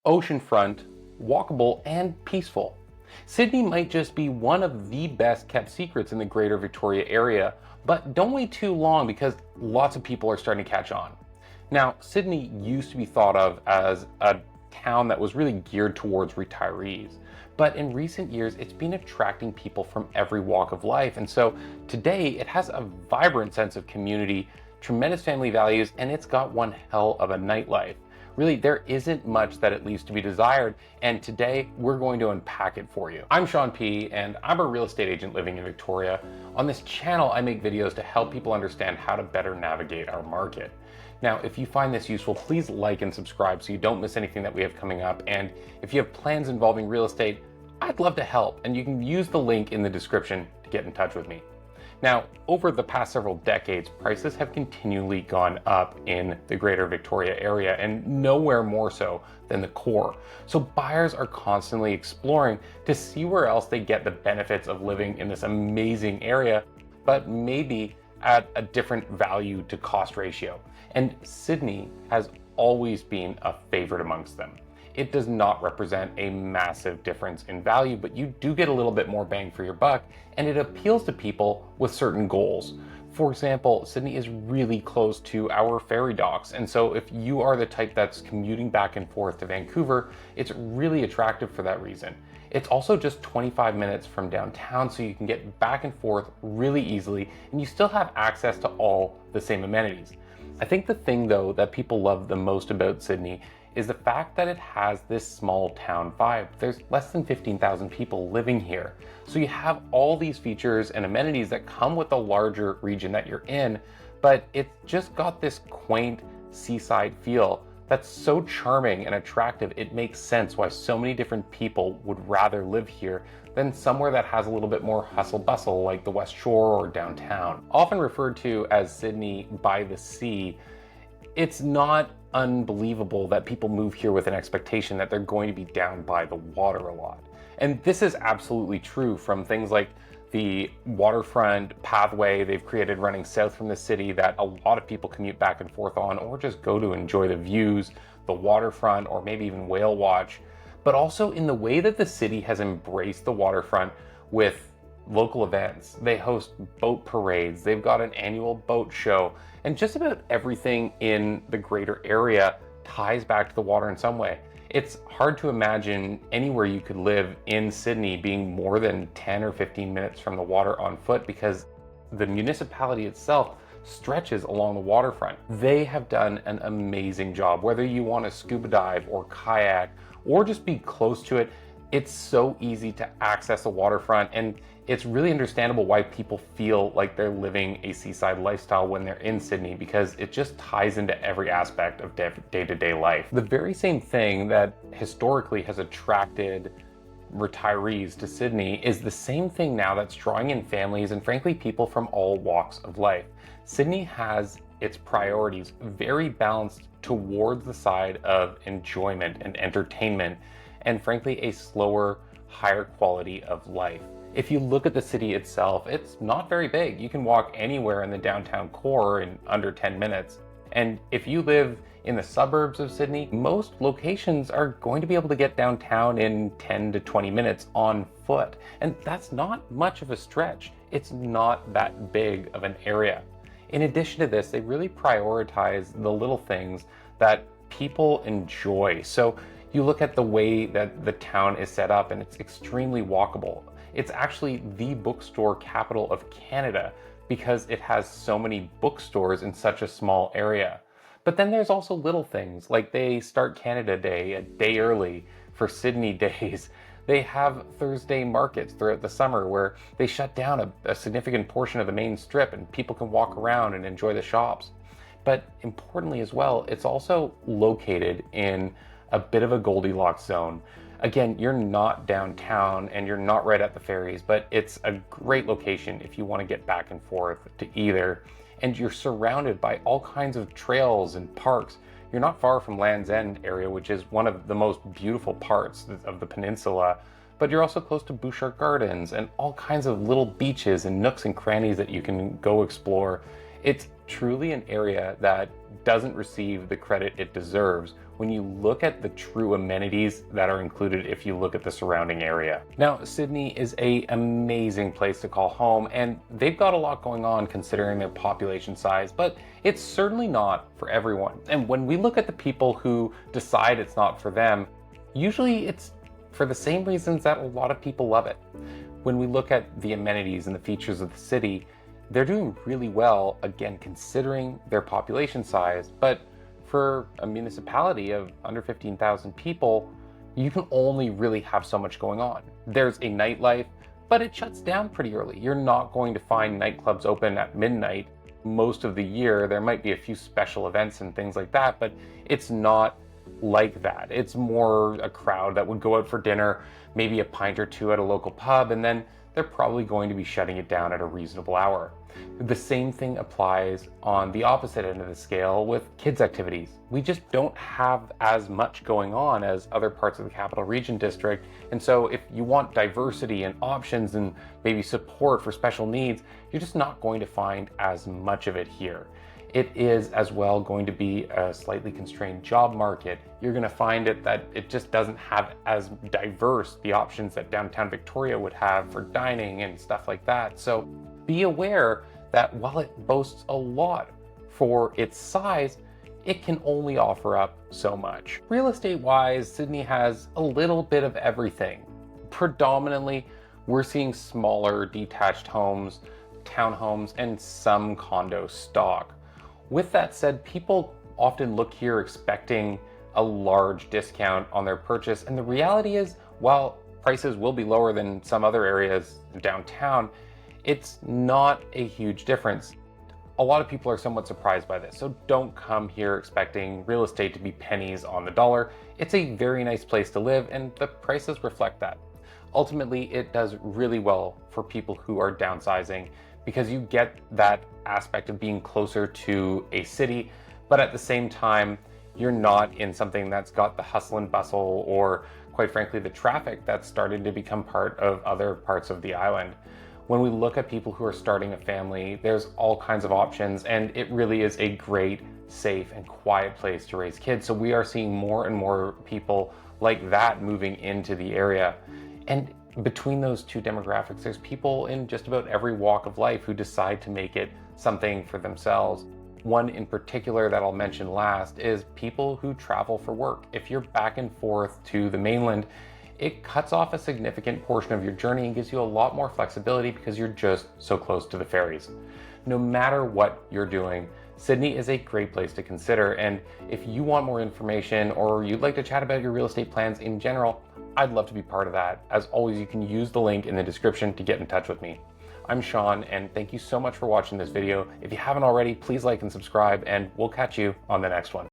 oceanfront, walkable, and peaceful. Sidney might just be one of the best kept secrets in the greater Victoria area, but don't wait too long because lots of people are starting to catch on. Now, Sidney used to be thought of as a town that was really geared towards retirees, but in recent years it's been attracting people from every walk of life, and so today it has a vibrant sense of community, tremendous family values, and it's got one hell of a nightlife. Really, there isn't much that it leaves to be desired, and today we're going to unpack it for you. I'm Sean P, and I'm a real estate agent living in Victoria. On this channel, I make videos to help people understand how to better navigate our market. Now, if you find this useful, please like and subscribe so you don't miss anything that we have coming up, and if you have plans involving real estate, I'd love to help, and you can use the link in the description to get in touch with me. Now, over the past several decades, prices have continually gone up in the greater Victoria area, and nowhere more so than the core. So buyers are constantly exploring to see where else they get the benefits of living in this amazing area, but maybe at a different value to cost ratio. And Sidney has always been a favorite amongst them. It does not represent a massive difference in value, but you do get a little bit more bang for your buck, and it appeals to people with certain goals. For example, Sidney is really close to our ferry docks, and so if you are the type that's commuting back and forth to Vancouver, it's really attractive for that reason. It's also just 25 minutes from downtown, so you can get back and forth really easily, and you still have access to all the same amenities. I think the thing though that people love the most about Sidney is the fact that it has this small town vibe. There's less than 15,000 people living here. So you have all these features and amenities that come with the larger region that you're in, but it's just got this quaint seaside feel that's so charming and attractive. It makes sense why so many different people would rather live here than somewhere that has a little bit more hustle bustle like the West Shore or downtown. Often referred to as Sidney by the sea, it's not unbelievable that people move here with an expectation that they're going to be down by the water a lot. And this is absolutely true from things like the Waterfront pathway they've created running south from the city that a lot of people commute back and forth on, or just go to enjoy the views, the waterfront, or maybe even whale watch, but also in the way that the city has embraced the waterfront with local events. They host boat parades, they've got an annual boat show, and just about everything in the greater area ties back to the water in some way. It's hard to imagine anywhere you could live in Sidney being more than 10 or 15 minutes from the water on foot, because the municipality itself stretches along the waterfront. They have done an amazing job. Whether you want to scuba dive or kayak or just be close to it, it's so easy to access the waterfront, and it's really understandable why people feel like they're living a seaside lifestyle when they're in Sidney, because it just ties into every aspect of day-to-day life. The very same thing that historically has attracted retirees to Sidney is the same thing now that's drawing in families and frankly people from all walks of life. Sidney has its priorities very balanced towards the side of enjoyment and entertainment, and frankly a slower, higher quality of life. If you look at the city itself, it's not very big. You can walk anywhere in the downtown core in under 10 minutes. And if you live in the suburbs of Sidney, most locations are going to be able to get downtown in 10 to 20 minutes on foot. And that's not much of a stretch. It's not that big of an area. In addition to this, they really prioritize the little things that people enjoy. So you look at the way that the town is set up, and it's extremely walkable. It's actually the bookstore capital of Canada because it has so many bookstores in such a small area. But then there's also little things, like they start Canada Day a day early for Sidney days. They have Thursday markets throughout the summer where they shut down a significant portion of the main strip and people can walk around and enjoy the shops. But importantly as well, it's also located in a bit of a Goldilocks zone. Again, you're not downtown and you're not right at the ferries, but it's a great location if you want to get back and forth to either. And you're surrounded by all kinds of trails and parks. You're not far from Land's End area, which is one of the most beautiful parts of the peninsula, but you're also close to Bouchard Gardens and all kinds of little beaches and nooks and crannies that you can go explore. It's truly an area that doesn't receive the credit it deserves when you look at the true amenities that are included if you look at the surrounding area. Now, Sidney is an amazing place to call home, and they've got a lot going on considering their population size, but it's certainly not for everyone. And when we look at the people who decide it's not for them, usually it's for the same reasons that a lot of people love it. When we look at the amenities and the features of the city, they're doing really well, again, considering their population size, but for a municipality of under 15,000 people, you can only really have so much going on. There's a nightlife, but it shuts down pretty early. You're not going to find nightclubs open at midnight most of the year. There might be a few special events and things like that, but it's not like that. It's more a crowd that would go out for dinner, maybe a pint or two at a local pub, and then they're probably going to be shutting it down at a reasonable hour. The same thing applies on the opposite end of the scale with kids' activities. We just don't have as much going on as other parts of the Capital Region District. And so if you want diversity and options and maybe support for special needs, you're just not going to find as much of it here. It is as well going to be a slightly constrained job market. You're going to find that it just doesn't have as diverse the options that downtown Victoria would have for dining and stuff like that. So be aware that while it boasts a lot for its size, it can only offer up so much. Real estate wise, Sidney has a little bit of everything. Predominantly, we're seeing smaller detached homes, townhomes, and some condo stock. With that said, people often look here expecting a large discount on their purchase, and the reality is, while prices will be lower than some other areas downtown, it's not a huge difference. A lot of people are somewhat surprised by this, so don't come here expecting real estate to be pennies on the dollar. It's a very nice place to live, and the prices reflect that. Ultimately, it does really well for people who are downsizing, because you get that aspect of being closer to a city, but at the same time, you're not in something that's got the hustle and bustle or, quite frankly, the traffic that's starting to become part of other parts of the island. When we look at people who are starting a family, there's all kinds of options, and it really is a great, safe, and quiet place to raise kids. So we are seeing more and more people like that moving into the area. And between those two demographics, there's people in just about every walk of life who decide to make it something for themselves. One in particular that I'll mention last is people who travel for work. If you're back and forth to the mainland, it cuts off a significant portion of your journey and gives you a lot more flexibility because you're just so close to the ferries. No matter what you're doing, Sidney is a great place to consider. And if you want more information or you'd like to chat about your real estate plans in general, I'd love to be part of that. As always, you can use the link in the description to get in touch with me. I'm Sean, and thank you so much for watching this video. If you haven't already, please like and subscribe, and we'll catch you on the next one.